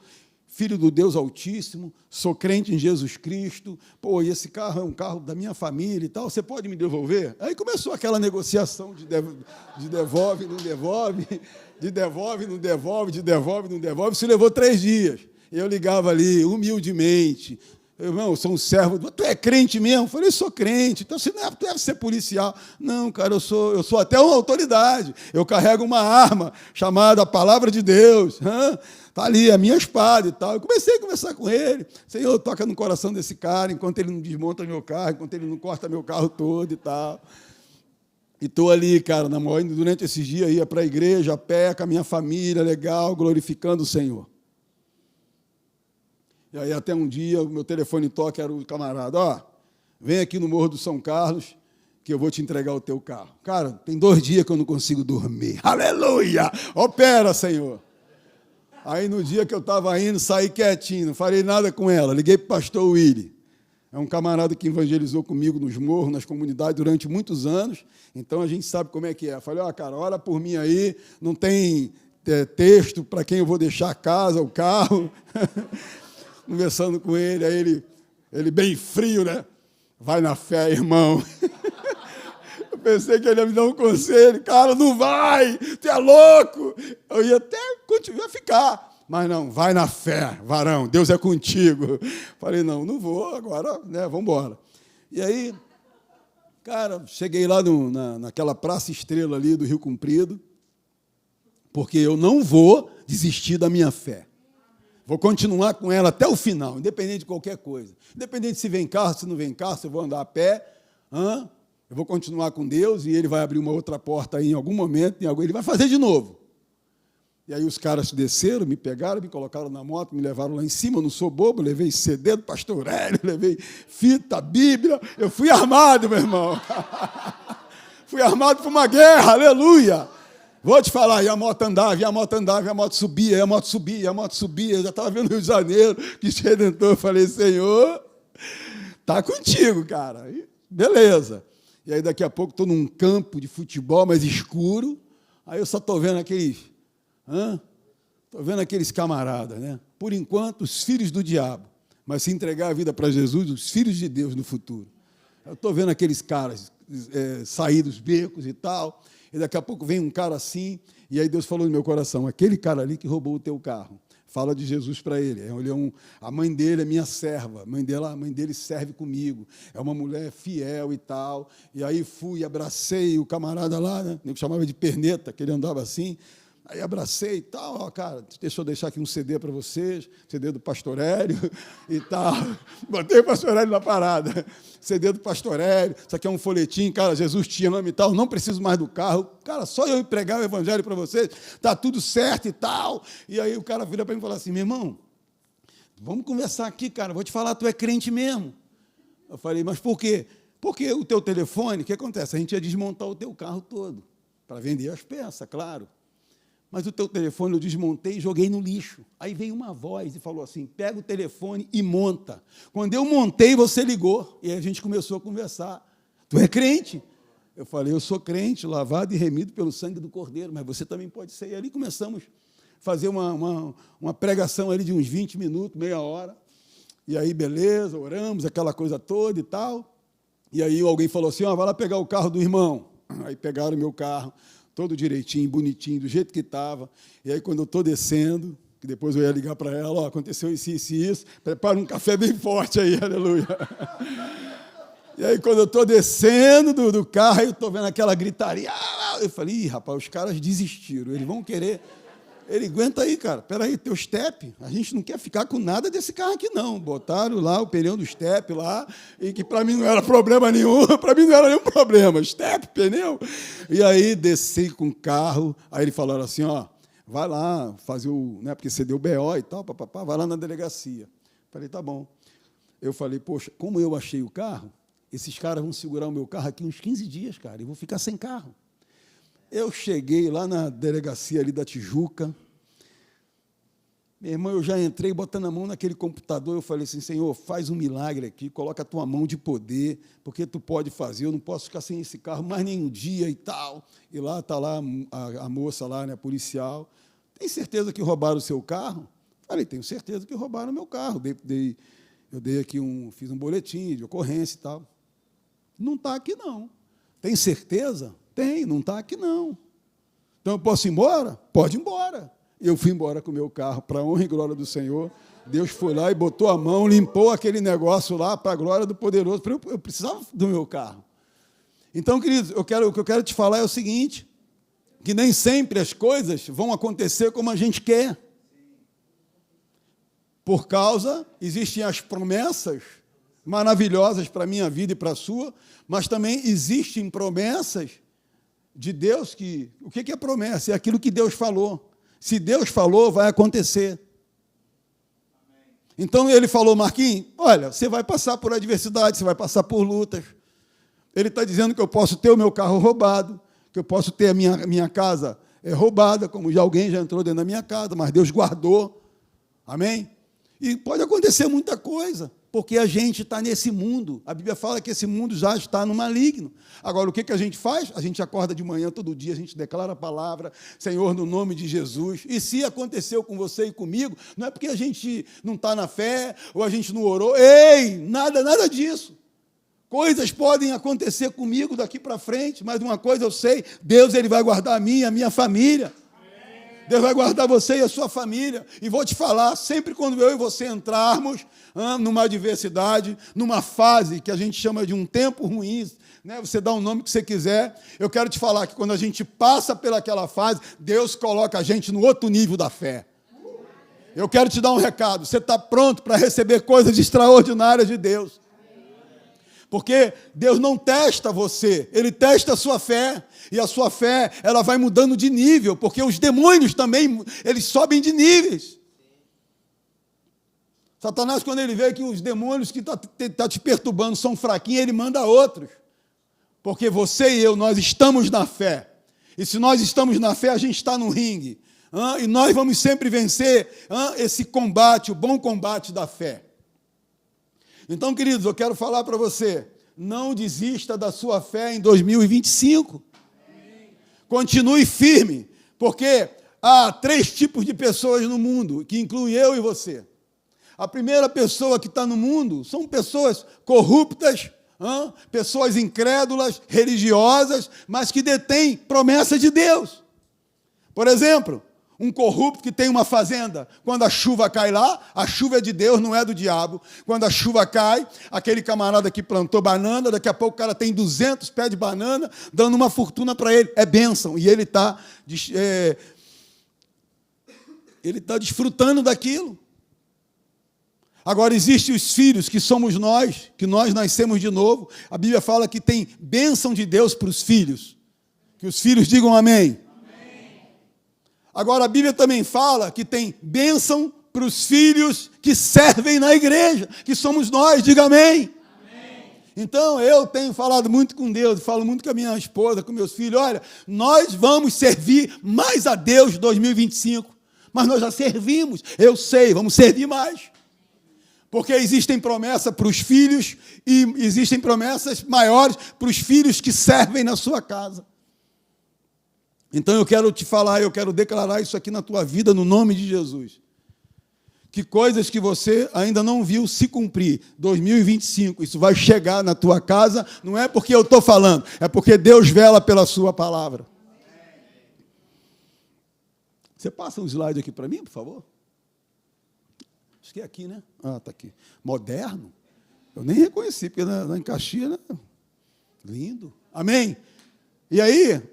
filho do Deus Altíssimo, sou crente em Jesus Cristo, pô, e esse carro é um carro da minha família e tal, você pode me devolver? Aí começou aquela negociação de devolve, não devolve, de devolve, não devolve, de devolve, não devolve, isso levou 3 dias. Eu ligava ali, humildemente, irmão, eu sou um servo, tu é crente mesmo? Eu falei, sou crente, então você não deve ser policial. Não, cara, eu sou até uma autoridade, eu carrego uma arma chamada a Palavra de Deus, está ali, a minha espada e tal. Eu comecei a conversar com ele, Senhor, toca no coração desse cara, enquanto ele não desmonta meu carro, enquanto ele não corta meu carro todo e tal. E estou ali, cara, durante esses dias, ia para a igreja, a pé, com a minha família, legal, glorificando o Senhor. E aí até um dia, o meu telefone toca, era o camarada, ó, vem aqui no Morro do São Carlos, que eu vou te entregar o teu carro. Cara, tem 2 dias que eu não consigo dormir. Aleluia! Opera, Senhor! Aí no dia que eu estava indo, saí quietinho, não falei nada com ela, liguei para o pastor Willy. É um camarada que evangelizou comigo nos morros, nas comunidades, durante muitos anos, então a gente sabe como é que é. Falei, ó, cara, ora por mim aí, não tem texto para quem eu vou deixar a casa, o carro... Conversando com ele, aí ele bem frio, né? Vai na fé, irmão. Eu pensei que ele ia me dar um conselho. Cara, não vai, tu é louco. Eu ia até continuar a ficar. Mas não, vai na fé, varão, Deus é contigo. Falei, não vou agora, né? Vamos embora. E aí, cara, cheguei lá naquela Praça Estrela ali do Rio Comprido, porque eu não vou desistir da minha fé. Vou continuar com ela até o final, independente de qualquer coisa. Independente se vem carro, se não vem carro, se eu vou andar a pé. Eu vou continuar com Deus e Ele vai abrir uma outra porta aí em algum momento, Ele vai fazer de novo. E aí os caras desceram, me pegaram, me colocaram na moto, me levaram lá em cima, eu não sou bobo, levei CD do pastor Hélio, levei fita, Bíblia, eu fui armado, meu irmão. Fui armado para uma guerra, aleluia. Vou te falar, e a moto andava, e a moto subia, eu já estava vendo o Rio de Janeiro, que Redentor, eu falei, Senhor, está contigo, cara. E, beleza. E aí, daqui a pouco, estou num campo de futebol, mas escuro, aí eu só estou vendo aqueles camaradas, né? Por enquanto, os filhos do diabo, mas se entregar a vida para Jesus, os filhos de Deus no futuro. Eu estou vendo aqueles caras sair dos becos e tal, e daqui a pouco vem um cara assim, e aí Deus falou no meu coração, aquele cara ali que roubou o teu carro, fala de Jesus para ele. A mãe dele é minha serva, a mãe dele serve comigo, é uma mulher fiel e tal. E aí fui, abracei o camarada lá, né? Eu chamava de perneta, que ele andava assim. Aí abracei e tal, ó, cara, deixa eu deixar aqui um CD para vocês, CD do pastor Hélio e tal. Botei o pastor Hélio na parada, CD do pastor Hélio, isso aqui é um folhetim, cara, Jesus te ama e tal, não preciso mais do carro, cara, só eu ir pregar o evangelho para vocês, tá tudo certo e tal. E aí o cara vira para mim e fala assim, meu irmão, vamos conversar aqui, cara, vou te falar, tu é crente mesmo. Eu falei, mas por quê? Porque o teu telefone, o que acontece? A gente ia desmontar o teu carro todo, para vender as peças, claro. Mas o teu telefone eu desmontei e joguei no lixo. Aí veio uma voz e falou assim, pega o telefone e monta. Quando eu montei, você ligou. E aí a gente começou a conversar. Tu é crente? Eu falei, eu sou crente, lavado e remido pelo sangue do Cordeiro, mas você também pode ser. E ali começamos a fazer uma pregação ali de uns 20 minutos, meia hora. E aí, beleza, oramos, aquela coisa toda e tal. E aí alguém falou assim, vai lá pegar o carro do irmão. Aí pegaram o meu carro, todo direitinho, bonitinho, do jeito que estava. E aí, quando eu estou descendo, que depois eu ia ligar para ela, aconteceu isso, prepara um café bem forte aí, aleluia. E aí, quando eu estou descendo do carro, eu estou vendo aquela gritaria, eu falei, rapaz, os caras desistiram, eles vão querer... Ele aguenta aí, cara, peraí, teu step, a gente não quer ficar com nada desse carro aqui, não. Botaram lá o pneu do step lá, e que para mim não era problema nenhum, para mim não era nenhum problema, step, pneu. E aí desci com o carro, aí eles falaram assim, vai lá fazer porque você deu BO e tal, papapá, vai lá na delegacia. Falei, tá bom. Eu falei, poxa, como eu achei o carro, esses caras vão segurar o meu carro aqui uns 15 dias, cara, e vou ficar sem carro. Eu cheguei lá na delegacia ali da Tijuca, meu irmão, eu já entrei botando a mão naquele computador, eu falei assim, Senhor, faz um milagre aqui, coloca a tua mão de poder, porque tu pode fazer, eu não posso ficar sem esse carro mais nenhum dia e tal. E lá está lá a moça lá, né, policial, tem certeza que roubaram o seu carro? Falei, tenho certeza que roubaram o meu carro, eu dei aqui fiz um boletim de ocorrência e tal. Não está aqui não. Tem certeza? Tem, não está aqui, não. Então, eu posso ir embora? Pode ir embora. Eu fui embora com o meu carro, para a honra e glória do Senhor. Deus foi lá e botou a mão, limpou aquele negócio lá, para a glória do poderoso. Eu precisava do meu carro. Então, queridos, o que eu quero te falar é o seguinte, que nem sempre as coisas vão acontecer como a gente quer. Por causa, existem as promessas maravilhosas para a minha vida e para a sua, mas também existem promessas de Deus que... O que é promessa? É aquilo que Deus falou. Se Deus falou, vai acontecer. Então, ele falou, Marquinhos, olha, você vai passar por adversidade, você vai passar por lutas. Ele está dizendo que eu posso ter o meu carro roubado, que eu posso ter a minha casa roubada, como alguém já entrou dentro da minha casa, mas Deus guardou. Amém? E pode acontecer muita coisa, porque a gente está nesse mundo. A Bíblia fala que esse mundo já está no maligno. Agora, o que a gente faz? A gente acorda de manhã, todo dia, a gente declara a palavra, Senhor, no nome de Jesus. E se aconteceu com você e comigo, não é porque a gente não está na fé, ou a gente não orou. Ei, nada disso. Coisas podem acontecer comigo daqui para frente, mas uma coisa eu sei, Deus ele vai guardar a minha família. Deus vai guardar você e a sua família. E vou te falar, sempre quando eu e você entrarmos numa adversidade, numa fase que a gente chama de um tempo ruim, né? Você dá o nome que você quiser, eu quero te falar que quando a gente passa pelaquela fase, Deus coloca a gente no outro nível da fé. Eu quero te dar um recado, você está pronto para receber coisas extraordinárias de Deus. Porque Deus não testa você, Ele testa a sua fé, e a sua fé, ela vai mudando de nível, porque os demônios também, eles sobem de níveis. Satanás, quando ele vê que os demônios que estão te perturbando são fraquinhos, ele manda outros. Porque você e eu, nós estamos na fé. E se nós estamos na fé, a gente está no ringue. E nós vamos sempre vencer esse combate, o bom combate da fé. Então, queridos, eu quero falar para você, não desista da sua fé em 2025. Continue firme, porque há 3 tipos de pessoas no mundo, que inclui eu e você. A primeira pessoa que está no mundo são pessoas corruptas, pessoas incrédulas, religiosas, mas que detêm promessa de Deus. Por exemplo, um corrupto que tem uma fazenda, quando a chuva cai lá, a chuva é de Deus, não é do diabo. Quando a chuva cai, aquele camarada que plantou banana, daqui a pouco o cara tem 200 pés de banana, dando uma fortuna para ele, é bênção, e ele está desfrutando daquilo. Agora, existem os filhos, que somos nós, que nós nascemos de novo. A Bíblia fala que tem bênção de Deus para os filhos. Que os filhos digam amém. Agora, a Bíblia também fala que tem bênção para os filhos que servem na igreja, que somos nós, diga amém. Amém. Então, eu tenho falado muito com Deus, falo muito com a minha esposa, com meus filhos, olha, nós vamos servir mais a Deus em 2025, mas nós já servimos, eu sei, vamos servir mais. Porque existem promessas para os filhos e existem promessas maiores para os filhos que servem na sua casa. Então eu quero te falar, eu quero declarar isso aqui na tua vida, no nome de Jesus. que coisas que você ainda não viu se cumprir, 2025, isso vai chegar na tua casa, não é porque eu estou falando, é porque Deus vela pela sua palavra. Você passa um slide aqui para mim, por favor? Acho que é aqui, né? Ah, está aqui. Moderno? Eu nem reconheci, porque lá em Caxias, né? Lindo. Amém? E aí,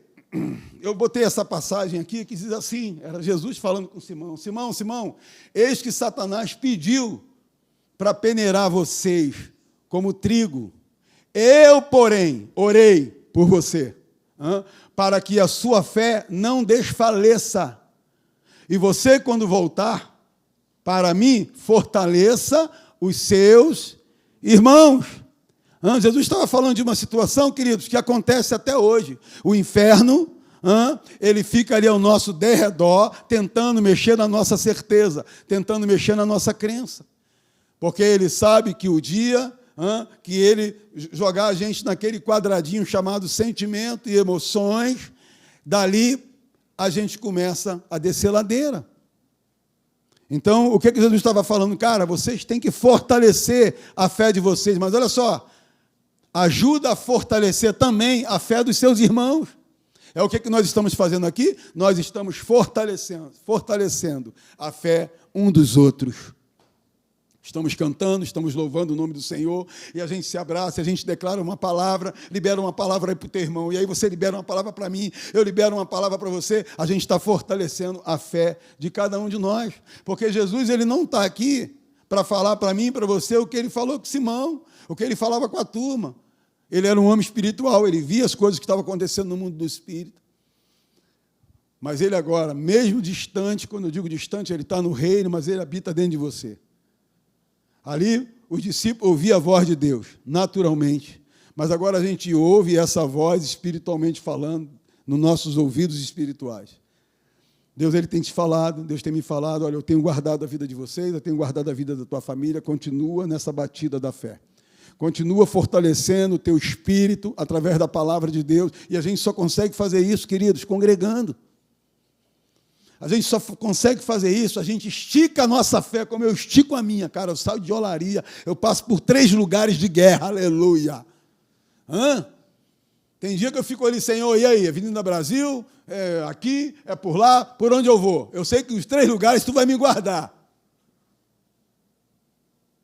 eu botei essa passagem aqui que diz assim, era Jesus falando com Simão, Simão, Simão, eis que Satanás pediu para peneirar vocês como trigo. Eu, porém, orei por você, para que a sua fé não desfaleça. E você, quando voltar para mim, fortaleça os seus irmãos. Jesus estava falando de uma situação, queridos, que acontece até hoje. O inferno, ele fica ali ao nosso derredor, tentando mexer na nossa certeza, tentando mexer na nossa crença. Porque ele sabe que o dia que ele jogar a gente naquele quadradinho chamado sentimento e emoções, dali a gente começa a descer ladeira. Então, o que Jesus estava falando? Cara, vocês têm que fortalecer a fé de vocês, mas olha só, ajuda a fortalecer também a fé dos seus irmãos. É o que nós estamos fazendo aqui? Nós estamos fortalecendo a fé um dos outros. Estamos cantando, estamos louvando o nome do Senhor, e a gente se abraça, a gente declara uma palavra, libera uma palavra aí para o teu irmão, e aí você libera uma palavra para mim, eu libero uma palavra para você, a gente está fortalecendo a fé de cada um de nós, porque Jesus, ele não está aqui para falar para mim e para você o que ele falou com Simão, o que ele falava com a turma. Ele era um homem espiritual, ele via as coisas que estavam acontecendo no mundo do espírito. Mas ele agora, mesmo distante, quando eu digo distante, ele está no reino, mas ele habita dentro de você. Ali, os discípulos ouviam a voz de Deus, naturalmente. Mas agora a gente ouve essa voz espiritualmente falando nos nossos ouvidos espirituais. Deus, ele tem te falado, Deus tem me falado, olha, eu tenho guardado a vida de vocês, eu tenho guardado a vida da tua família, continua nessa batida da fé. Continua fortalecendo o teu espírito através da palavra de Deus. E a gente só consegue fazer isso, queridos, congregando. A gente só consegue fazer isso, a gente estica a nossa fé, como eu estico a minha, cara. Eu saio de Olaria, eu passo por 3 lugares de guerra, aleluia. Tem dia que eu fico ali, Senhor, e aí? Avenida Brasil, aqui, por lá, por onde eu vou? Eu sei que os 3 lugares tu vai me guardar.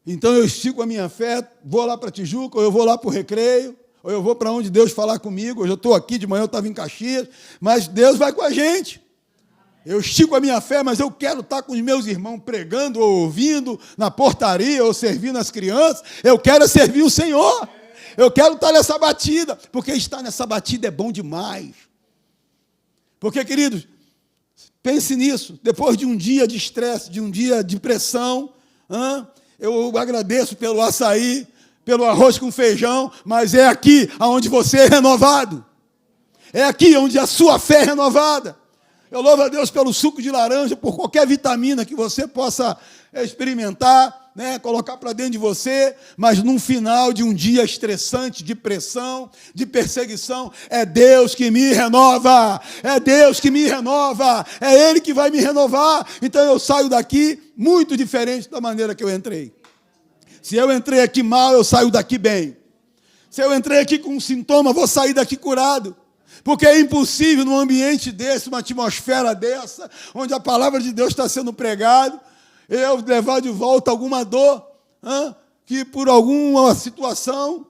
Então eu estico a minha fé, vou lá para Tijuca, ou eu vou lá para o Recreio, ou eu vou para onde Deus falar comigo. Hoje eu estou aqui, de manhã eu estava em Caxias, mas Deus vai com a gente. Eu estico a minha fé, mas eu quero estar com os meus irmãos pregando ou ouvindo na portaria ou servindo as crianças. Eu quero servir o Senhor. Eu quero estar nessa batida, porque estar nessa batida é bom demais. Porque, queridos, pense nisso. Depois de um dia de estresse, de um dia de pressão, eu agradeço pelo açaí, pelo arroz com feijão, mas é aqui onde você é renovado. É aqui onde a sua fé é renovada. Eu louvo a Deus pelo suco de laranja, por qualquer vitamina que você possa experimentar, colocar para dentro de você, mas no final de um dia estressante, de pressão, de perseguição, é Deus que me renova, é Deus que me renova, é Ele que vai me renovar. Então eu saio daqui muito diferente da maneira que eu entrei. Se eu entrei aqui mal, eu saio daqui bem. Se eu entrei aqui com um sintoma, vou sair daqui curado. Porque é impossível num ambiente desse, uma atmosfera dessa, onde a palavra de Deus está sendo pregada, eu levar de volta alguma dor que por alguma situação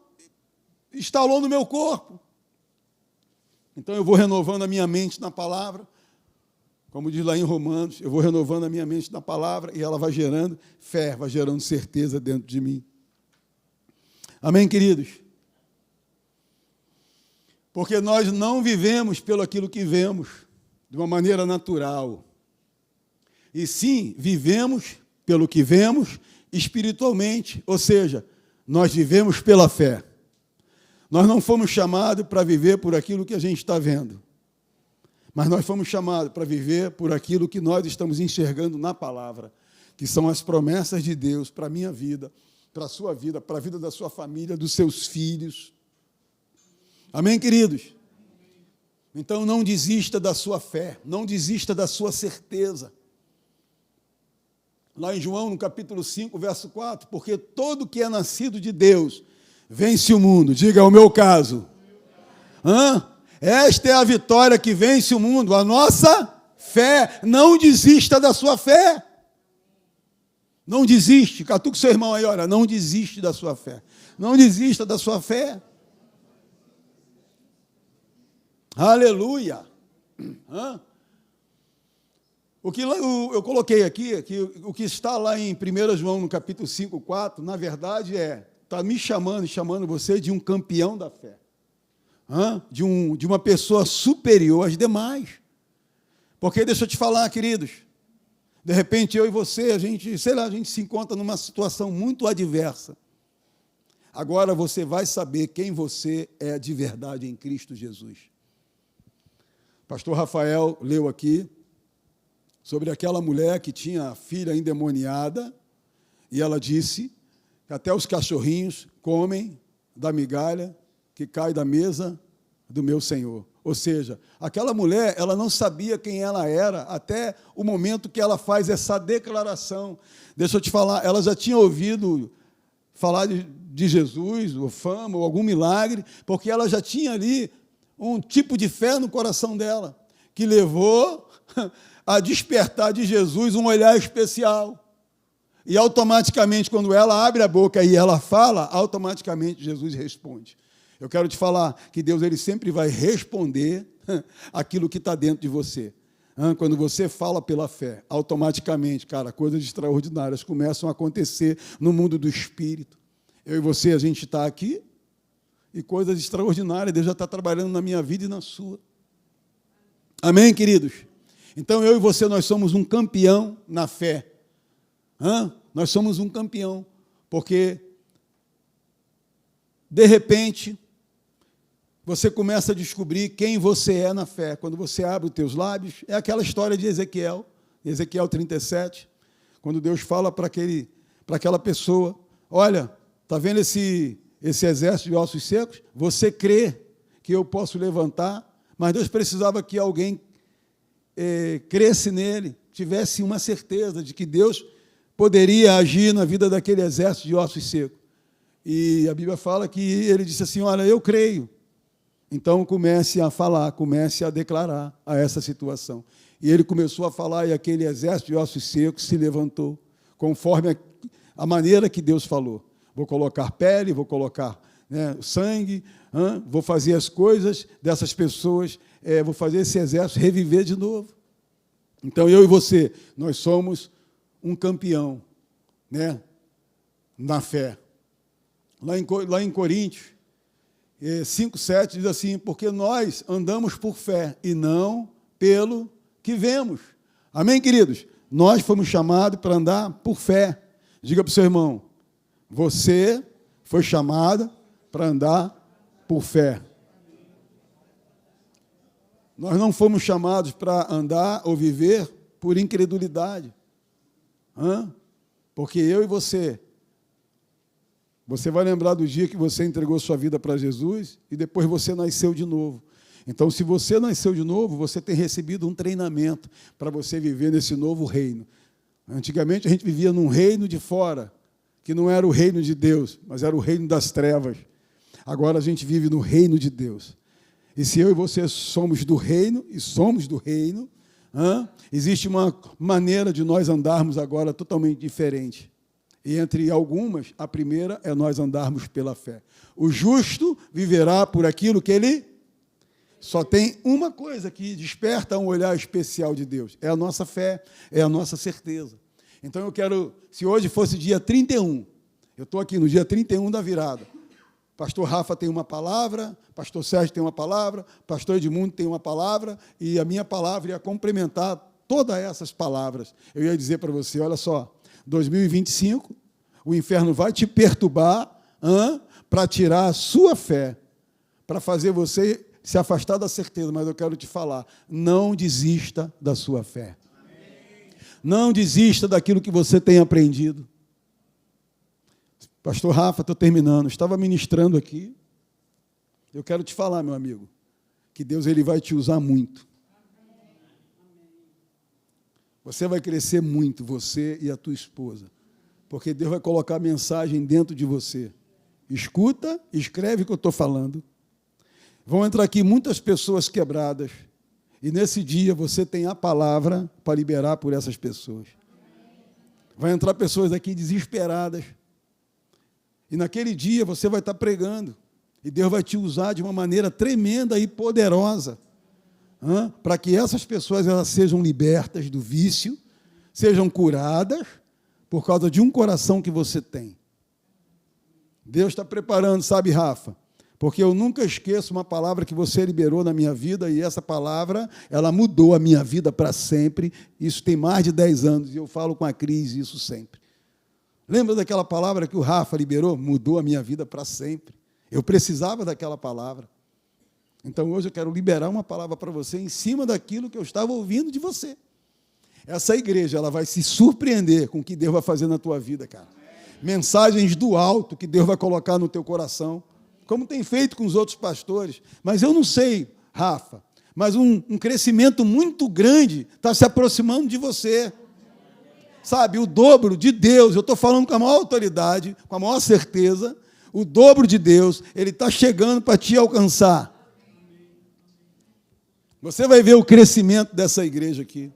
instalou no meu corpo. Então eu vou renovando a minha mente na palavra, como diz lá em Romanos, eu vou renovando a minha mente na palavra e ela vai gerando fé, vai gerando certeza dentro de mim. Amém, queridos? Porque nós não vivemos pelo aquilo que vemos, de uma maneira natural. E sim, vivemos pelo que vemos espiritualmente. Ou seja, nós vivemos pela fé. Nós não fomos chamados para viver por aquilo que a gente está vendo. Mas nós fomos chamados para viver por aquilo que nós estamos enxergando na palavra, que são as promessas de Deus para a minha vida, para a sua vida, para a vida da sua família, dos seus filhos. Amém, queridos? Então, não desista da sua fé, não desista da sua certeza. lá em João, no capítulo 5, verso 4, porque todo que é nascido de Deus vence o mundo. Diga, é o meu caso. Esta é a vitória que vence o mundo, a nossa fé. Não desista da sua fé. Não desiste. Catuca o seu irmão aí, olha, não desiste da sua fé. Não desista da sua fé. Aleluia. O que eu coloquei aqui, que o que está lá em 1 João, no capítulo 5, 4, na verdade está me chamando e chamando você de um campeão da fé. De uma pessoa superior às demais. Porque, deixa eu te falar, queridos, de repente eu e você, a gente se encontra numa situação muito adversa. Agora você vai saber quem você é de verdade em Cristo Jesus. Pastor Rafael leu aqui sobre aquela mulher que tinha a filha endemoniada, e ela disse que até os cachorrinhos comem da migalha que cai da mesa do meu Senhor. Ou seja, aquela mulher, ela não sabia quem ela era até o momento que ela faz essa declaração. Deixa eu te falar, ela já tinha ouvido falar de Jesus, ou fama, ou algum milagre, porque ela já tinha ali um tipo de fé no coração dela, que levou a despertar de Jesus um olhar especial. E automaticamente, quando ela abre a boca e ela fala, automaticamente Jesus responde. Eu quero te falar que Deus ele sempre vai responder aquilo que está dentro de você. Quando você fala pela fé, automaticamente, cara, coisas extraordinárias começam a acontecer no mundo do Espírito. Eu e você, a gente está aqui, e coisas extraordinárias, Deus já está trabalhando na minha vida e na sua. Amém, queridos? Então, eu e você, nós somos um campeão na fé. Nós somos um campeão, porque, de repente, você começa a descobrir quem você é na fé. Quando você abre os teus lábios, é aquela história de Ezequiel 37, quando Deus fala para aquela pessoa, olha, está vendo esse exército de ossos secos? Você crê que eu posso levantar? Mas Deus precisava que alguém cresce nele, tivesse uma certeza de que Deus poderia agir na vida daquele exército de ossos secos. E a Bíblia fala que ele disse assim, olha, eu creio. Então comece a falar, comece a declarar a essa situação. E ele começou a falar e aquele exército de ossos secos se levantou, conforme a maneira que Deus falou. Vou colocar pele, vou colocar sangue, vou fazer as coisas dessas pessoas, vou fazer esse exército reviver de novo. Então, eu e você, nós somos um campeão, na fé. Lá em Coríntios 5:7 diz assim, porque nós andamos por fé e não pelo que vemos. Amém, queridos? Nós fomos chamados para andar por fé. Diga para o seu irmão, você foi chamado para andar por fé. Nós não fomos chamados para andar ou viver por incredulidade. Porque eu e você vai lembrar do dia que você entregou sua vida para Jesus e depois você nasceu de novo. Então, se você nasceu de novo, você tem recebido um treinamento para você viver nesse novo reino. Antigamente, a gente vivia num reino de fora, que não era o reino de Deus, mas era o reino das trevas. Agora, a gente vive no reino de Deus. E se eu e você somos do reino, e somos do reino, existe uma maneira de nós andarmos agora totalmente diferente. E entre algumas, a primeira é nós andarmos pela fé. O justo viverá por aquilo que ele... Só tem uma coisa que desperta um olhar especial de Deus. É a nossa fé, é a nossa certeza. Então eu quero, se hoje fosse dia 31, eu estou aqui no dia 31 da virada. Pastor Rafa tem uma palavra, pastor Sérgio tem uma palavra, pastor Edmundo tem uma palavra, e a minha palavra ia complementar todas essas palavras. Eu ia dizer para você, olha só, 2025, o inferno vai te perturbar para tirar a sua fé, para fazer você se afastar da certeza, mas eu quero te falar, não desista da sua fé. Amém. Não desista daquilo que você tem aprendido. Pastor Rafa, estou terminando, estava ministrando aqui, eu quero te falar, meu amigo, que Deus ele vai te usar muito. Você vai crescer muito, você e a tua esposa, porque Deus vai colocar mensagem dentro de você. Escuta, escreve o que eu estou falando. Vão entrar aqui muitas pessoas quebradas, e nesse dia você tem a palavra para liberar por essas pessoas. Vai entrar pessoas aqui desesperadas, e naquele dia você vai estar pregando, e Deus vai te usar de uma maneira tremenda e poderosa, para que essas pessoas elas sejam libertas do vício, sejam curadas, por causa de um coração que você tem. Deus está preparando, sabe, Rafa? Porque eu nunca esqueço uma palavra que você liberou na minha vida, e essa palavra, ela mudou a minha vida para sempre. Isso tem mais de 10 anos, e eu falo com a Cris isso sempre. Lembra daquela palavra que o Rafa liberou? Mudou a minha vida para sempre. Eu precisava daquela palavra. Então, hoje eu quero liberar uma palavra para você em cima daquilo que eu estava ouvindo de você. Essa igreja, ela vai se surpreender com o que Deus vai fazer na tua vida, cara. Mensagens do alto que Deus vai colocar no teu coração, como tem feito com os outros pastores. Mas eu não sei, Rafa, mas um crescimento muito grande está se aproximando de você. Sabe, o dobro de Deus, eu estou falando com a maior autoridade, com a maior certeza, o dobro de Deus, ele está chegando para te alcançar. Você vai ver o crescimento dessa igreja aqui.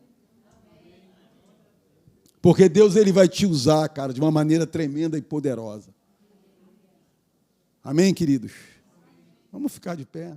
Porque Deus ele vai te usar, cara, de uma maneira tremenda e poderosa. Amém, queridos? Vamos ficar de pé.